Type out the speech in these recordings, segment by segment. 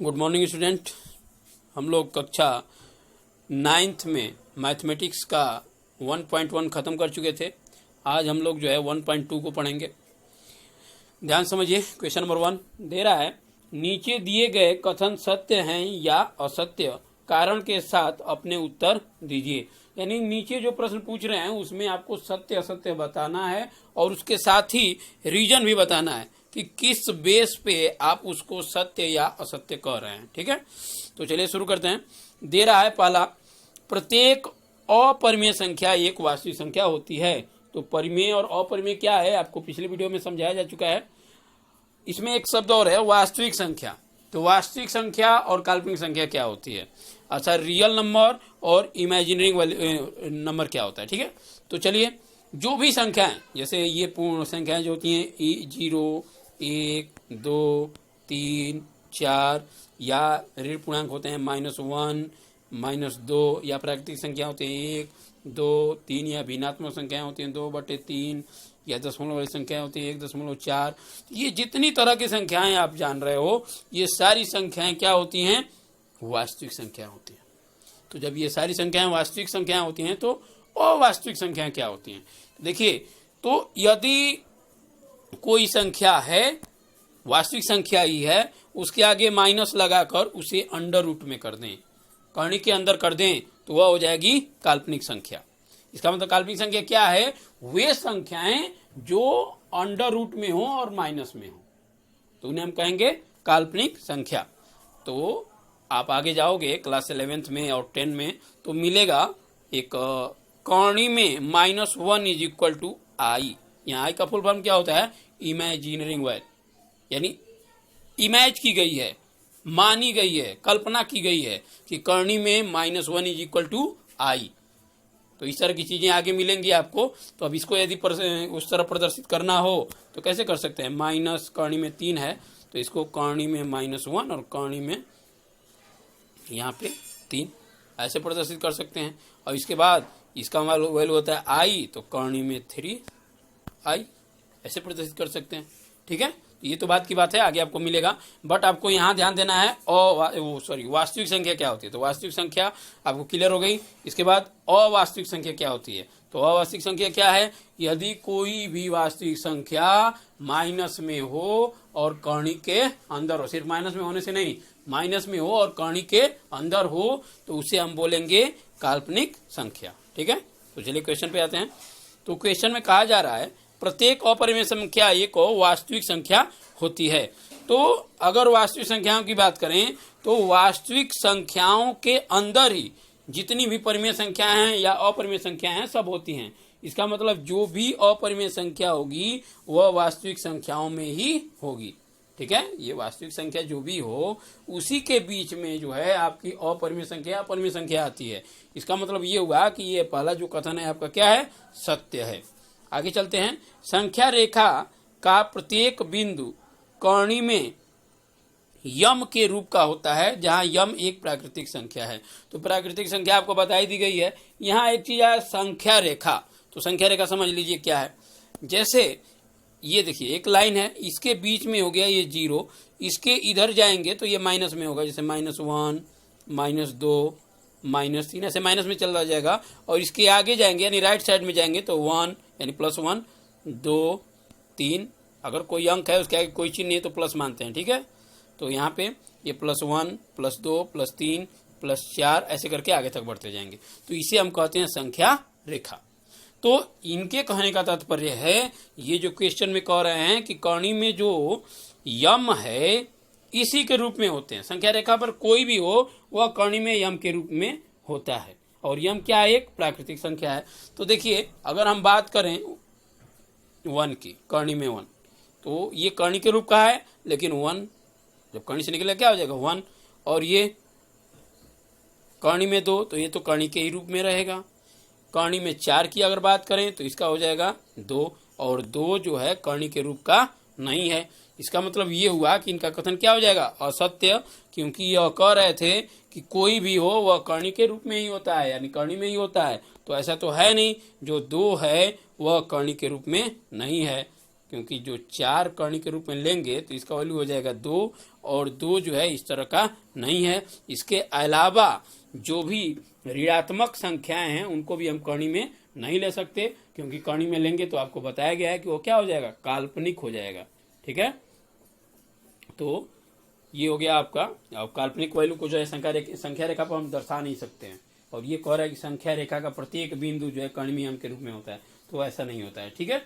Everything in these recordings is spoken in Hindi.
Good morning student. हम लोग कक्षा 9th में मैथमेटिक्स का 1.1 ख़त्म कर चुके थे। आज हम लोग जो है 1.2 को पढ़ेंगे। ध्यान समझिए। क्वेश्चन नंबर 1 दे रहा है, नीचे दिए गए कथन सत्य हैं या असत्य, कारण के साथ अपने उत्तर दीजिए। यानी नीचे जो प्रश्न पूछ रहे हैं उसमें आपको सत्य असत्य बताना है और उसके साथ ही रीजन भी बताना है कि किस बेस पे आप उसको सत्य या असत्य कह रहे हैं। ठीक है, तो चलिए शुरू करते हैं। दे रहा है पहला, प्रत्येक अपरिमेय संख्या एक वास्तविक संख्या होती है। तो परिमेय और अपरिमेय क्या है आपको पिछले वीडियो में समझाया जा चुका है। इसमें एक शब्द और है, वास्तविक संख्या। तो वास्तविक संख्या और काल्पनिक संख्या क्या होती है? अच्छा, रियल नंबर और इमेजिनरी नंबर क्या होता है? ठीक है, तो चलिए, जो भी संख्याएं, जैसे ये पूर्ण संख्याएं जो होती हैं 0, 1, 2, 3, 4, या ऋण पूर्णांक होते हैं -1, -2, या प्राकृतिक संख्या होते हैं 1, 2, 3, या भिन्नात्मक संख्याएं होती हैं 2/3, या दशमलव वाली संख्याएं होती हैं 1.4। ये जितनी तरह की संख्याएं आप जान रहे हो, ये सारी संख्याएं क्या होती हैं? वास्तविक संख्या होती हैं। तो जब ये सारी संख्याएं वास्तविक संख्याएं होती हैं तो अवास्तविक संख्याएं क्या होती हैं? देखिए, तो यदि कोई संख्या है, वास्तविक संख्या ही है, उसके आगे माइनस लगाकर उसे अंडर रूट में कर दें, कर्ण के अंदर कर दें, तो वह हो जाएगी काल्पनिक संख्या। इसका मतलब काल्पनिक संख्या क्या है? वे संख्याएं जो अंडर रूट में हो और माइनस में हो, तो उन्हें हम कहेंगे काल्पनिक संख्या। तो आप आगे जाओगे क्लास 11th में और 10 में तो मिलेगा एक कौणी में -1 = I। यहाँ I का फुल फॉर्म क्या होता है? इमेजिनरिंग वैल्यू, यानी इमेज की गई है, मानी गई है, कल्पना की गई है कि कर्णी में -1 = I। तो इस तरह की चीजें आगे मिलेंगी आपको। तो अब इसको यदि उस तरह प्रदर्शित करना हो तो कैसे कर सकते हैं? माइनस कर्णी में 3 है तो इसको कर्णी में -1 और कर्णी में यहाँ पे 3 ऐसे प्रदर्शित कर सकते हैं। और इसके बाद इसका वैल्यू होता है I, तो कर्णी में 3I ऐसे प्रदर्शित कर सकते हैं। ठीक है, ये तो बात की बात है, आगे आपको मिलेगा। बट आपको यहाँ ध्यान देना है वास्तविक संख्या क्या होती है। तो वास्तविक संख्या आपको क्लियर हो गई। इसके बाद अवास्तविक संख्या क्या होती है? तो अवास्तविक संख्या क्या है? यदि कोई भी वास्तविक संख्या माइनस में हो और कर्णी के अंदर हो, सिर्फ माइनस में होने से नहीं, माइनस में हो और कर्णी के अंदर हो, तो उसे हम बोलेंगे काल्पनिक संख्या। ठीक है, तो चलिए क्वेश्चन पे आते हैं। तो क्वेश्चन में कहा जा रहा है, प्रत्येक अपरिमेय संख्या एक वास्तविक संख्या होती है। तो अगर वास्तविक संख्याओं की बात करें तो वास्तविक संख्याओं के अंदर ही जितनी भी परिमेय संख्याएं हैं या अपरिमेय संख्याएं हैं सब होती हैं। इसका मतलब जो भी अपरिमेय संख्या होगी वह वास्तविक संख्याओं में ही होगी। ठीक है, ये वास्तविक संख्या जो भी हो उसी के बीच में जो है आपकी अपरिमेय संख्या अपरिमेय संख्या आती है। इसका मतलब ये हुआ कि ये पहला जो कथन है आपका क्या है? सत्य है। आगे चलते हैं। संख्या रेखा का प्रत्येक बिंदु कर्णी में यम के रूप का होता है, जहां यम एक प्राकृतिक संख्या है। तो प्राकृतिक संख्या आपको बताई दी गई है। यहाँ एक चीज है संख्या रेखा। तो संख्या रेखा समझ लीजिए क्या है। जैसे ये देखिए, एक लाइन है, इसके बीच में हो गया ये 0, इसके इधर जाएंगे तो ये माइनस में होगा, जैसे -1, -2, -3 ऐसे माइनस में चला जाएगा। और इसके आगे जाएंगे यानी राइट साइड में जाएंगे तो 1 यानी +1, 2, 3, अगर कोई अंक है उसके आगे कोई चिन्ह नहीं तो प्लस मानते हैं। ठीक है, तो यहाँ पे ये +1, +2, +3, +4 ऐसे करके आगे तक बढ़ते जाएंगे। तो इसे हम कहते हैं संख्या रेखा। तो इनके कहने का तात्पर्य है, ये जो क्वेश्चन में कह रहे हैं कि कर्णी में जो यम है इसी के रूप में होते हैं। संख्या रेखा पर कोई भी हो वह कर्णी में यम के रूप में होता है। और यम क्या है? एक प्राकृतिक संख्या है। तो देखिए, अगर हम बात करें 1 की, कर्णी में 1, तो ये कर्णी के रूप का है, लेकिन 1 जब कर्णी से निकले क्या हो जाएगा? 1। और ये कर्णी में 2, तो ये तो कर्णी के ही रूप में रहेगा। कर्णी में 4 की अगर बात करें तो इसका हो जाएगा 2, और 2 जो है कर्णी के रूप का नहीं है। इसका मतलब ये हुआ कि इनका कथन क्या हो जाएगा? असत्य, क्योंकि यह कह रहे थे कि कोई भी हो वह कर्णी के रूप में ही होता है, यानी कर्णी में ही होता है। तो ऐसा तो है नहीं, जो 2 है वह कर्णी के रूप में नहीं है। क्योंकि जो 4 कर्ण के रूप में लेंगे तो इसका वैल्यू हो जाएगा 2, और 2 जो है इस तरह का नहीं है। इसके अलावा जो भी ऋणात्मक संख्याएं हैं उनको भी हम कर्णी में नहीं ले सकते, क्योंकि कर्णी में लेंगे तो आपको बताया गया है कि वो क्या हो जाएगा, काल्पनिक हो जाएगा। ठीक है, तो ये हो गया आपका। अब काल्पनिक वैल्यू को जो है संख्या रेखा पर हम दर्शा नहीं सकते हैं, और ये कह रहा है कि संख्या रेखा का प्रत्येक बिंदु जो है कर्णीय अंक के रूप में होता है, तो ऐसा नहीं होता है। ठीक है,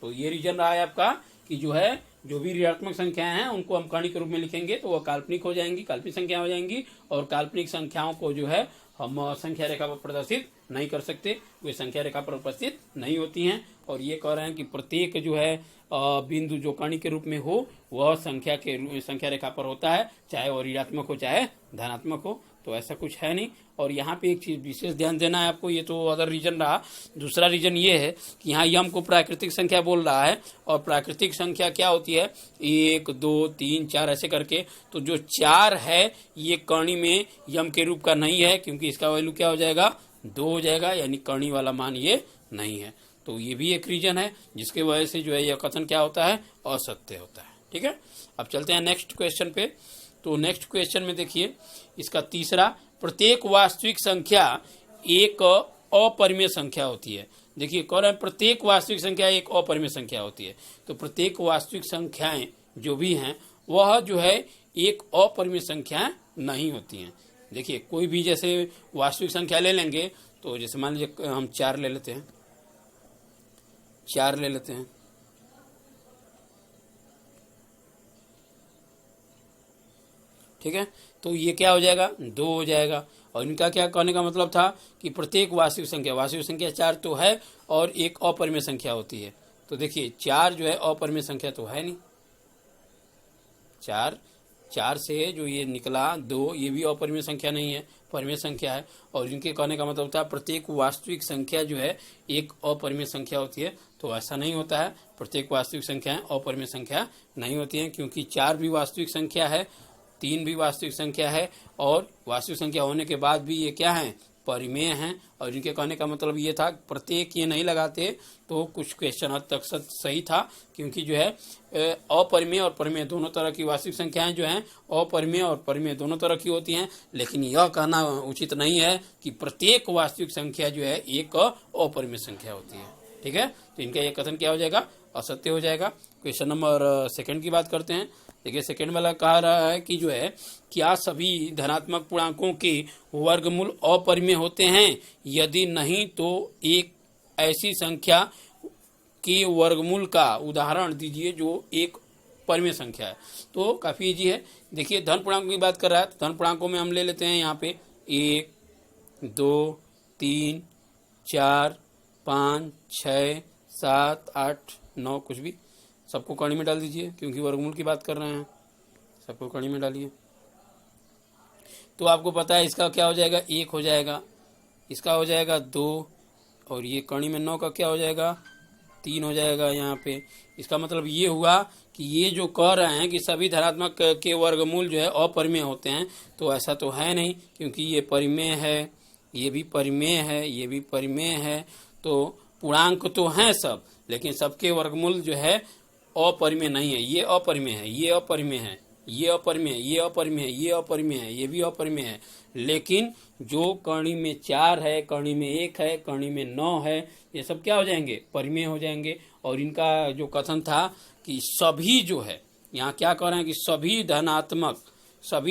तो ये रीजन रहा है आपका कि जो भी ऋणात्मक संख्याएं हैं उनको हम कर्णी के रूप में लिखेंगे तो वह काल्पनिक हो जाएंगी, काल्पनिक संख्या हो जाएंगी, और काल्पनिक संख्याओं को जो है हम संख्या रेखा पर प्रदर्शित नहीं कर सकते, वे संख्या रेखा पर उपस्थित नहीं होती हैं। और ये कह रहे हैं कि प्रत्येक जो है बिंदु जो कर्णी के रूप में हो वह संख्या रेखा पर होता है, चाहे वह ऋणात्मक हो चाहे धनात्मक हो, तो ऐसा कुछ है नहीं। और यहाँ पे एक चीज विशेष ध्यान देना है आपको, ये तो अदर रीजन रहा। दूसरा रीजन ये है कि यहाँ यम को प्राकृतिक संख्या बोल रहा है, और प्राकृतिक संख्या क्या होती है, 1 2 3 4 ऐसे करके। तो जो 4 है ये कर्णी में यम के रूप का नहीं है, क्योंकि इसका वैल्यू क्या हो जाएगा, 2 हो जाएगा, यानी कर्णी वाला मान ये नहीं है। तो ये भी एक रीजन है जिसके वजह से जो है यह कथन क्या होता है, असत्य होता है। ठीक है, अब चलते हैं नेक्स्ट क्वेश्चन पे। तो नेक्स्ट क्वेश्चन में देखिए इसका तीसरा, प्रत्येक वास्तविक संख्या एक अपरिमेय संख्या होती है। देखिए कह रहे हैं प्रत्येक वास्तविक संख्या एक अपरिमेय संख्या होती है, तो प्रत्येक वास्तविक संख्याएं जो भी हैं वह जो है एक अपरिमेय संख्या नहीं होती हैं। देखिए कोई भी जैसे वास्तविक संख्या ले लेंगे, तो जैसे मान लीजिए हम 4 ले लेते हैं, 4 ले लेते हैं, ठीक है, तो ये क्या हो जाएगा, 2 हो जाएगा। और इनका क्या कहने का मतलब था कि प्रत्येक वास्तविक संख्या 4 तो है और एक अपरिमेय संख्या होती है। तो देखिए 4 जो है अपरिमेय संख्या तो है नहीं, 4 से जो ये निकला 2, ये भी अपरिमेय संख्या नहीं है, परिमेय संख्या है। और इनके कहने का मतलब था प्रत्येक वास्तविक संख्या जो है एक अपरिमेय संख्या होती है, तो ऐसा नहीं होता है। प्रत्येक वास्तविक संख्याएं अपरिमेय संख्या नहीं होती हैं, क्योंकि 4 भी वास्तविक संख्या है, 3 भी वास्तविक संख्या है, और वास्तविक संख्या होने के बाद भी ये क्या है, परिमेय हैं। और इनके कहने का मतलब ये था, प्रत्येक ये नहीं लगाते तो कुछ क्वेश्चन हद तक सही था, क्योंकि जो है अपरिमेय और परिमेय दोनों तरह की वास्तविक संख्याएं जो हैं अपरिमेय और परिमेय दोनों तरह की होती हैं। लेकिन यह कहना उचित नहीं है कि प्रत्येक वास्तविक संख्या जो है एक अपरिमेय संख्या होती है। ठीक है, तो इनका यह कथन क्या हो जाएगा, असत्य हो जाएगा। क्वेश्चन नंबर 2 की बात करते हैं। देखिए सेकंड वाला कह रहा है कि जो है क्या सभी धनात्मक पूर्णांकों के वर्गमूल अपरिमेय होते हैं, यदि नहीं तो एक ऐसी संख्या के वर्गमूल का उदाहरण दीजिए जो एक परिमेय संख्या है। तो काफी इजी है। देखिए धन पूर्णांकों की बात कर रहा है, तो धन पूर्णांकों में हम ले लेते हैं यहाँ पे 1 2 3 4 5 6 7 8 9, कुछ भी सबको कड़ी में डाल दीजिए, क्योंकि वर्गमूल की बात कर रहे हैं, सबको कड़ी में डालिए। तो आपको पता है इसका क्या हो जाएगा, 1 हो जाएगा, इसका हो जाएगा 2, और ये कड़ी में 9 का क्या हो जाएगा, 3 हो जाएगा यहाँ पे। इसका मतलब ये हुआ कि ये जो कह रहे हैं कि सभी धनात्मक के वर्गमूल जो है अपरिमेय होते हैं, तो ऐसा तो है नहीं, क्योंकि ये परिमेय है, ये भी परिमेय है, ये भी परिमेय है। तो पूर्णांक तो हैं सब, लेकिन सबके वर्गमूल जो है अपरिमेय नहीं है। ये अपरिमेय है, ये अपरिमेय है, ये अपरिमेय है, ये अपरिमेय है, ये अपरिमेय है, ये भी अपरिमेय है। लेकिन जो कर्णी में 4 है, कर्णी में 1 है, कर्णी में 9 है, ये सब क्या हो जाएंगे, परिमेय हो जाएंगे। और इनका जो कथन था कि सभी जो है, यहाँ क्या कह रहे हैं कि सभी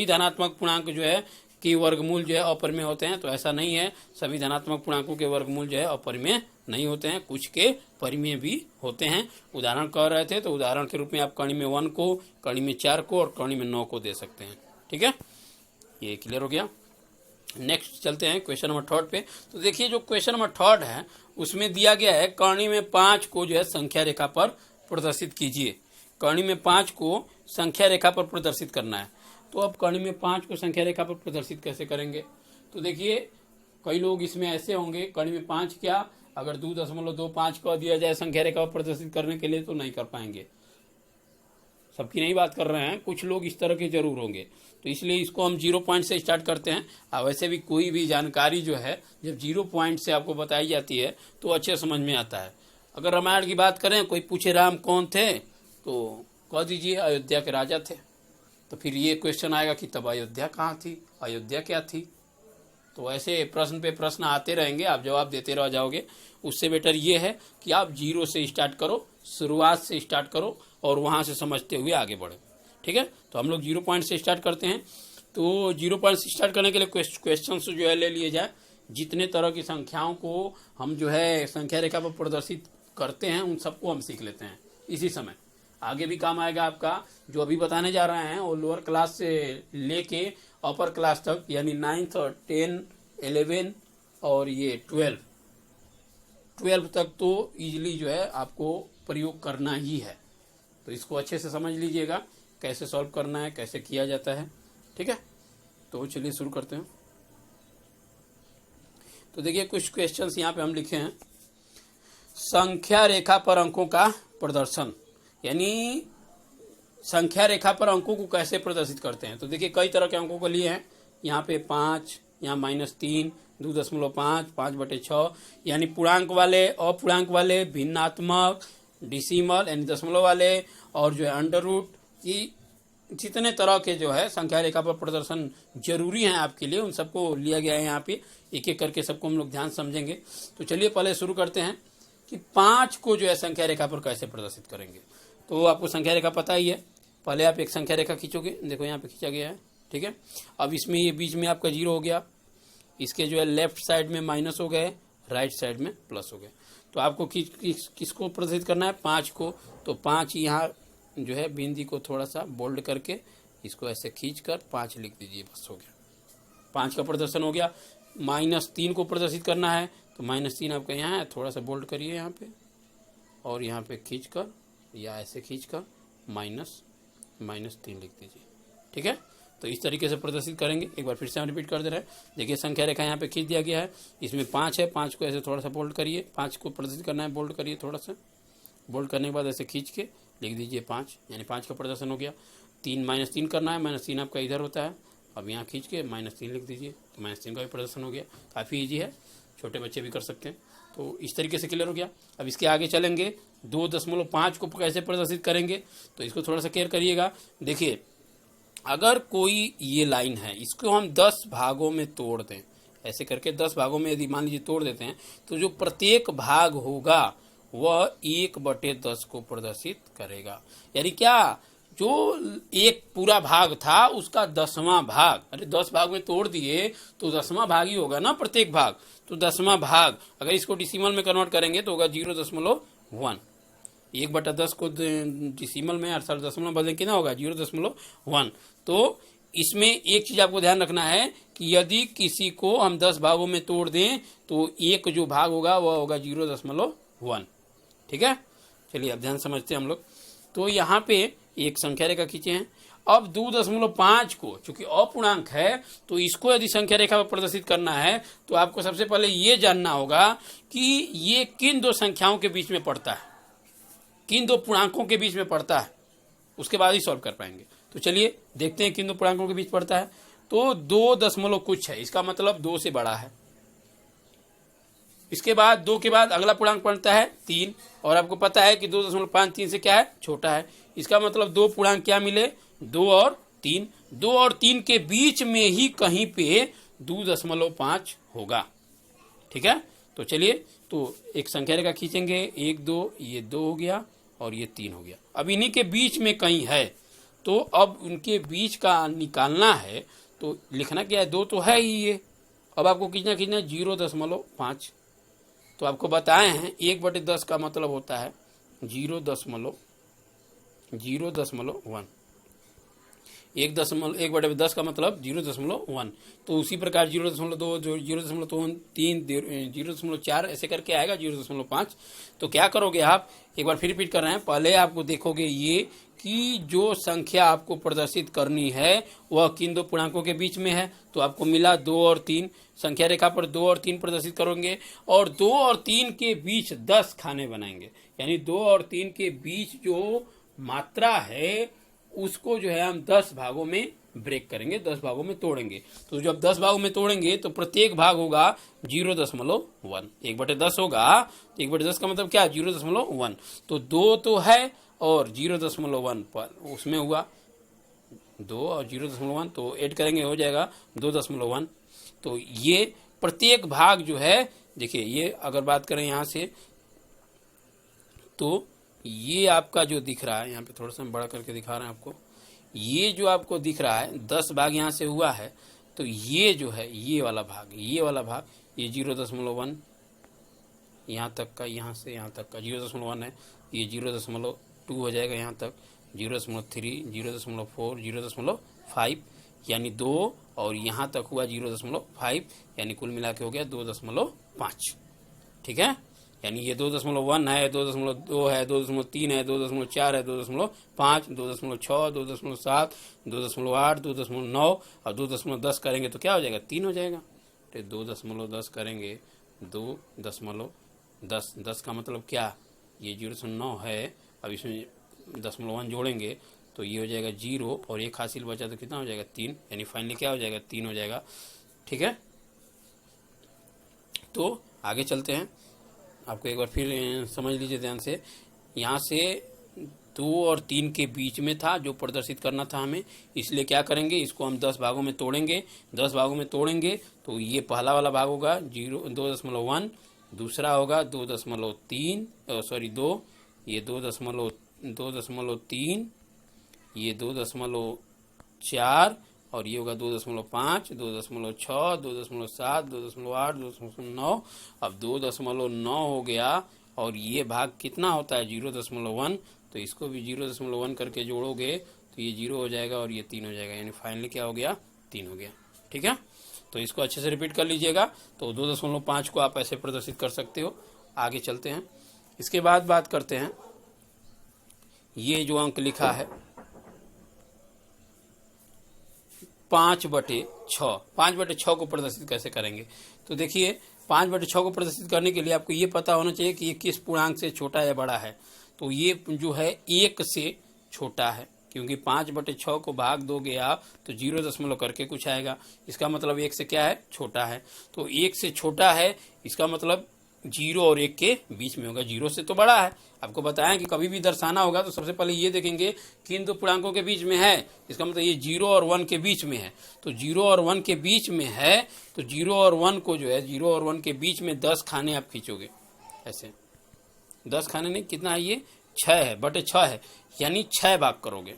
धनात्मक पूर्णांक जो है के वर्गमूल जो है अपरिमेय होते हैं, तो ऐसा नहीं है। सभी धनात्मक पूर्णांकों के वर्गमूल जो है अपरिमेय नहीं होते हैं, कुछ के परिमेय भी होते हैं। उदाहरण कह रहे थे, तो उदाहरण के रूप में आप कड़ी में 1 को, कड़ी में 4 को और कड़ी में 9 को दे सकते हैं। ठीक है, ये क्लियर हो गया। नेक्स्ट चलते हैं क्वेश्चन नंबर 3 पे। तो देखिए जो क्वेश्चन नंबर 3 है उसमें दिया गया है कड़ी में 5 को जो है संख्या रेखा पर प्रदर्शित कीजिए। कड़ी में 5 को संख्या रेखा पर प्रदर्शित करना है। तो अब कड़ी में 5 को संख्या रेखा पर प्रदर्शित कैसे करेंगे, तो देखिए कई लोग इसमें ऐसे होंगे, कड़ी में 5 क्या, अगर 2.25 कह दिया जाए संख्या रेखा पर प्रदर्शित करने के लिए तो नहीं कर पाएंगे। सबकी नहीं बात कर रहे हैं, कुछ लोग इस तरह के जरूर होंगे, तो इसलिए इसको हम 0 पॉइंट से स्टार्ट करते हैं। अब वैसे भी कोई भी जानकारी जो है जब 0 पॉइंट से आपको बताई जाती है तो अच्छे समझ में आता है। अगर रामायण की बात करें, कोई पूछे राम कौन थे, तो कह दीजिए अयोध्या के राजा थे। तो फिर ये क्वेश्चन आएगा कि तब अयोध्या कहाँ थी, अयोध्या क्या थी। तो ऐसे प्रश्न पे प्रश्न आते रहेंगे, आप जवाब देते रह जाओगे। उससे बेटर ये है कि आप जीरो से स्टार्ट करो, शुरुआत से स्टार्ट करो और वहाँ से समझते हुए आगे बढ़े। ठीक है, तो हम लोग 0 पॉइंट से स्टार्ट करते हैं। तो 0 पॉइंट से स्टार्ट करने के लिए क्वेश्चन जो है ले लिए जाए। जितने तरह की संख्याओं को हम जो है संख्या रेखा पर प्रदर्शित करते हैं उन सबको हम सीख लेते हैं इसी समय। आगे भी काम आएगा आपका। जो अभी बताने जा रहे हैं वो लोअर क्लास से लेके अपर क्लास तक, यानी 9th और 10, 11 और ये 12 तक तो इजीली जो है आपको प्रयोग करना ही है। तो इसको अच्छे से समझ लीजिएगा, कैसे सॉल्व करना है, कैसे किया जाता है। ठीक है, तो चलिए शुरू करते हैं। तो देखिए कुछ क्वेश्चंस यहाँ पे हम लिखे हैं। संख्या रेखा पर अंकों का प्रदर्शन, यानी संख्या रेखा पर अंकों को कैसे प्रदर्शित करते हैं। तो देखिए कई तरह के अंकों को लिए हैं। यहाँ पे 5, यहाँ -3, 2.5, 5/6, यानी पूर्णांक वाले, अपूर्णांक वाले, भिन्नात्मक, डिसिमल यानी दशमलव वाले, और जो है अंडर रूट, की जितने तरह के जो है संख्या रेखा पर प्रदर्शन जरूरी हैं आपके लिए, उन सबको लिया गया है यहाँ पे। एक एक करके सबको हम लोग ध्यान समझेंगे। तो चलिए पहले शुरू करते हैं कि 5 को जो है संख्या रेखा पर कैसे प्रदर्शित करेंगे। तो आपको संख्या रेखा पता ही है। पहले आप एक संख्या रेखा खींचोगे, देखो यहाँ पे खींचा गया है। ठीक है, अब इसमें ये बीच में आपका 0 हो गया, इसके जो है लेफ्ट साइड में माइनस हो गए, राइट साइड में प्लस हो गए। तो आपको किसको प्रदर्शित करना है, 5 को। तो 5 यहाँ जो है बिंदी को थोड़ा सा बोल्ड करके इसको ऐसे खींच कर 5 लिख दीजिए, बस हो गया। 5 का प्रदर्शन हो गया। -3 को प्रदर्शित करना है, तो -3 आपका यहाँ है, थोड़ा सा बोल्ड करिए यहाँ पे और यहाँ पे खींच कर या ऐसे खींच कर -3 लिख दीजिए। ठीक है, तो इस तरीके से प्रदर्शित करेंगे। एक बार फिर से हम रिपीट कर दे रहे हैं। देखिए संख्या रेखा यहाँ पे खींच दिया गया है, इसमें 5 है, 5 को ऐसे थोड़ा सा बोल्ड करिए, 5 को प्रदर्शित करना है, बोल्ड करिए, थोड़ा सा बोल्ड करने के बाद ऐसे खींच के लिख दीजिए 5, यानी 5 का प्रदर्शन हो गया। -3 करना है, -3 आपका इधर होता है, अब यहाँ खींच के -3 लिख दीजिए, तो -3 का भी प्रदर्शन हो गया। काफ़ी ईजी है, छोटे बच्चे भी कर सकते हैं। तो इस तरीके से क्लियर हो गया। अब इसके आगे चलेंगे, 2.5 को कैसे प्रदर्शित करेंगे, तो इसको थोड़ा सा केयर करिएगा। देखिए अगर कोई ये लाइन है, इसको हम 10 भागों में तोड़ दें, ऐसे करके 10 भागों में यदि मान लीजिए तोड़ देते हैं, तो जो प्रत्येक भाग होगा वह 1/10 को प्रदर्शित करेगा। यानी क्या, जो एक पूरा भाग था उसका 10वां भाग, अरे 10 भाग में तोड़ दिए तो 10वां भाग ही होगा ना प्रत्येक भाग। तो 10वां भाग अगर इसको डिसिमल में कन्वर्ट करेंगे तो होगा 0.1। 1/10 को डिसिमल में अर्थात दशमलव बदलेंगे कितना होगा, 0.1। तो इसमें एक चीज आपको ध्यान रखना है कि यदि किसी को हम 10 भागों में तोड़ दें तो एक जो भाग होगा वह होगा 0.1। ठीक है, चलिए अब ध्यान समझते हैं हम लोग। तो यहाँ पे एक संख्या रेखा खींचे हैं। अब 2.5 को, चूंकि अपूर्णांक है, तो इसको यदि संख्या रेखा पर प्रदर्शित करना है तो आपको सबसे पहले ये जानना होगा कि ये किन दो संख्याओं के बीच में पड़ता है, किन दो पूर्णांकों के बीच में पड़ता है, उसके बाद ही सॉल्व कर पाएंगे। तो चलिए देखते हैं किन दो पूर्णांकों के बीच पड़ता है। तो 2 कुछ है, इसका मतलब 2 से बड़ा है। इसके बाद 2 के बाद अगला पूर्णांक पड़ता है 3, और आपको पता है कि 2.5 3 से क्या है, छोटा है। इसका मतलब 2 पूर्णांक क्या मिले, 2 और 3। 2 और 3 के बीच में ही कहीं पे 2.5 होगा। ठीक है, तो चलिए तो एक संख्या रेखा खींचेंगे, 1 2, ये 2 हो गया और ये 3 हो गया। अब इन्हीं के बीच में कहीं है, तो अब उनके बीच का निकालना है। तो लिखना क्या है, 2 तो है ही ये। अब आपको खींचना 0.5। तो आपको बताए हैं 1/10 का मतलब होता है 0.1। 1/10 का मतलब 0.1। तो उसी प्रकार 0.2, 0.3, 0.4 ऐसे करके आएगा 0.5। तो क्या करोगे आप, एक बार फिर रिपीट कर रहे हैं। पहले आपको देखोगे ये कि जो संख्या आपको प्रदर्शित करनी है वह किन दो पूर्णांकों के बीच में है। तो आपको मिला 2 और 3, संख्या रेखा पर 2 और 3 प्रदर्शित करोगे, और 2 और 3 के बीच 10 खाने बनाएंगे। यानी 2 और 3 के बीच जो मात्रा है उसको जो है हम 10 भागों में ब्रेक करेंगे, 10 भागों में तोड़ेंगे। तो जब 10 भागों में तोड़ेंगे तो प्रत्येक भाग होगा 0.1। 1/10 होगा, तो 1/10 का मतलब क्या, 0.1। तो 2 तो है और 0.1 पर उसमें हुआ 2 और 0.1, तो ऐड करेंगे हो जाएगा 2.1। तो ये प्रत्येक भाग जो है, देखिए ये अगर बात करें यहाँ से, तो ये आपका जो दिख रहा है, यहाँ पे थोड़ा सा हम बड़ा करके दिखा रहे हैं आपको, ये जो आपको दिख रहा है 10 भाग यहाँ से हुआ है, तो ये जो है ये वाला भाग ये 0.1 यहाँ तक का, यहाँ से यहाँ तक का 0.1 है, ये 0.2 हो जाएगा यहाँ तक, 0.3, 0.4, 0.5, यानी 2, और यहाँ तक हुआ 0.5, यानी कुल मिला के हो गया 2.5। ठीक है, यानी ये 2.1 है, 2.2 है, 2.3 है, 2.4 है, 2.5, 2.6, 2.7, 2.8, 2.9 और 2.10 करेंगे तो क्या हो जाएगा, 3 हो जाएगा। तो 2.10 करेंगे, 2.10, 10 का मतलब क्या, ये 0.9 है, अब इसमें 0.1 जोड़ेंगे तो ये हो जाएगा 0, और एक हासिल बचा तो कितना हो जाएगा, 3, यानी फाइनली क्या हो जाएगा, 3 हो जाएगा। ठीक है, तो आगे चलते हैं, आपको एक बार फिर समझ लीजिए ध्यान से। यहाँ से 2 और 3 के बीच में था जो प्रदर्शित करना था हमें, इसलिए क्या करेंगे, इसको हम 10 भागों में तोड़ेंगे। 10 भागों में तोड़ेंगे तो ये पहला वाला भाग होगा 2.1, दूसरा होगा 2.3, ये 2.3, ये 2.4, और ये होगा 2.5, 2.6, 2.7, 2.8, 2.9। अब 2.9 हो गया, और ये भाग कितना होता है 0.1, तो इसको भी 0.1 करके जोड़ोगे तो ये 0 हो जाएगा और ये 3 हो जाएगा, यानी फाइनली क्या हो गया, 3 हो गया। ठीक है, तो इसको अच्छे से रिपीट कर लीजिएगा। तो 2.5 को आप ऐसे प्रदर्शित कर सकते हो। आगे चलते हैं, इसके बाद बात करते हैं, ये जो अंक लिखा है 5/6, 5/6 को प्रदर्शित कैसे करेंगे। तो देखिए 5/6 को प्रदर्शित करने के लिए आपको ये पता होना चाहिए कि ये किस पूर्णांक से छोटा या बड़ा है। तो ये जो है 1 से छोटा है, क्योंकि 5/6 को भाग दोगे आप तो 0 करके कुछ आएगा, इसका मतलब 1 से क्या है, छोटा है। तो 1 से छोटा है, इसका मतलब 0 और 1 के बीच में होगा, 0 से तो बड़ा है। आपको बताया कि कभी भी दर्शाना होगा तो सबसे पहले ये देखेंगे किन दो पूर्णांकों के बीच में है, इसका मतलब ये 0 और 1 के बीच में है। तो 0 और 1 के बीच में है, तो 0 और 1 को जो है 0 और 1 के बीच में 10 खाने आप खींचोगे, ऐसे 10 खाने नहीं, कितना है ये, 6 है, 6 है, यानी 6 भाग करोगे,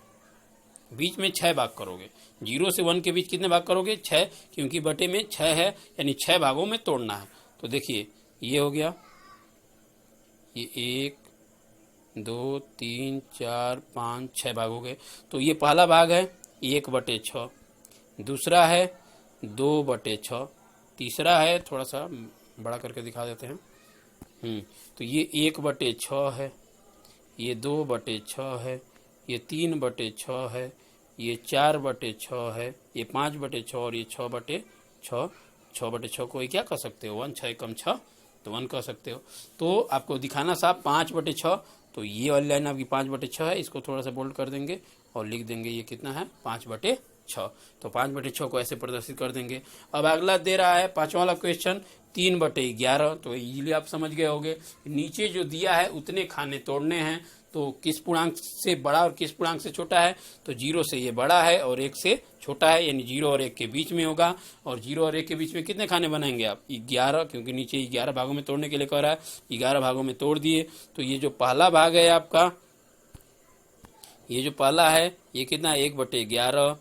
बीच में 6 भाग करोगे। 0 से 1 के बीच कितने भाग करोगे, 6, क्योंकि बटे में 6 है, यानी 6 भागों में तोड़ना है। तो देखिए ये हो गया, ये 1, 2, 3, 4, 5, 6 भाग हो गए। तो ये पहला भाग है 1/6, दूसरा है 2/6, तीसरा है, थोड़ा सा बड़ा करके दिखा देते हैं, तो ये 1/6 है, ये 2/6 है, ये 3/6 है, ये 4/6 है, ये 5/6 और ये 6/6। 6/6 को क्या कर सकते हो, 1, 6 कम 6, तो 1 कह सकते हो। तो आपको दिखाना साहब 5/6, तो ये वाली लाइन आपकी 5/6 है, इसको थोड़ा सा बोल्ड कर देंगे और लिख देंगे ये कितना है, 5/6। तो 5/6 को ऐसे प्रदर्शित कर देंगे। अब अगला दे रहा है 5वां वाला क्वेश्चन 3/11, तो इजीली आप समझ गए होंगे, नीचे जो दिया है उतने खाने तोड़ने हैं। तो किस पूर्णांक से बड़ा और किस पूर्णांक से छोटा है, तो 0 से ये बड़ा है और 1 से छोटा है, यानी 0 और 1 के बीच में होगा। और 0 और 1 के बीच में कितने खाने बनाएंगे आप, 11, क्योंकि नीचे 11 भागों में तोड़ने के लिए कह रहा है, 11 भागों में तोड़ दिए। तो ये जो पहला भाग है आपका, ये जो पहला है ये कितना है, 1/11,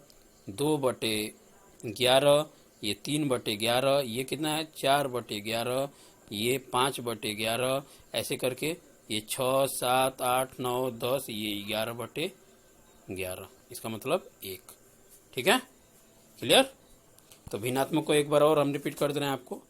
2/11, ये 3/11, ये कितना है 4/11, ये 5/11, ऐसे करके ये 6, 7, 8, 9, 10, ये 11/11, इसका मतलब 1। ठीक है, क्लियर। तो भिन्नात्मक को एक बार और हम रिपीट कर दे रहे हैं आपको,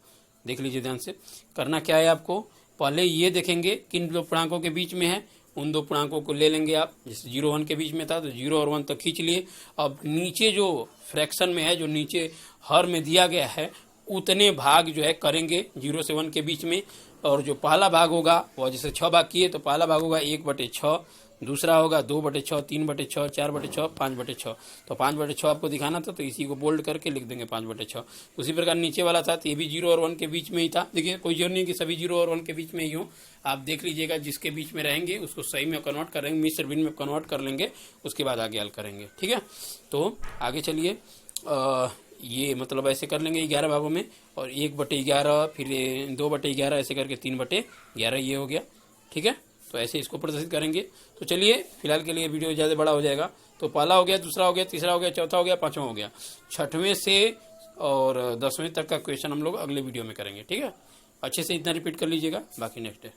देख लीजिए ध्यान से। करना क्या है आपको, पहले ये देखेंगे किन दो पूर्णांकों के बीच में है, उन दो पूर्णांकों को ले लेंगे आप। जैसे 0 1 के बीच में था तो 0 और 1 तक खींच लिए। अब नीचे जो फ्रैक्शन में है, जो नीचे हर में दिया गया है, उतने भाग जो है करेंगे 0 से 1 के बीच में। और जो पहला भाग होगा वो जैसे 6 भाग किए, तो पहला भाग होगा 1/6, दूसरा होगा 2/6, 3/6, 4/6, 5/6। तो 5/6 आपको दिखाना था, तो इसी को बोल्ड करके लिख देंगे 5/6। उसी प्रकार नीचे वाला था, तो ये भी 0 और 1 के बीच में ही था। देखिए कोई जरूरी नहीं कि सभी 0 और 1 के बीच में ही हो, आप देख लीजिएगा जिसके बीच में रहेंगे उसको सही में कन्वर्ट करेंगे, मिश्र भिन्न में कन्वर्ट कर लेंगे, उसके बाद आगे हल करेंगे। ठीक है, तो आगे चलिए। ये मतलब ऐसे कर लेंगे 11 भागों में, और 1/11, फिर 2/11, ऐसे करके 3/11 ये हो गया। ठीक है, तो ऐसे इसको प्रदर्शित करेंगे। तो चलिए फिलहाल के लिए वीडियो ज़्यादा बड़ा हो जाएगा। तो पहला हो गया, दूसरा हो गया, तीसरा हो गया, चौथा हो गया, पांचवा हो गया। 6वें से और 10वें तक का क्वेश्चन हम लोग अगले वीडियो में करेंगे। ठीक है, अच्छे से इतना रिपीट कर लीजिएगा, बाकी नेक्स्ट है।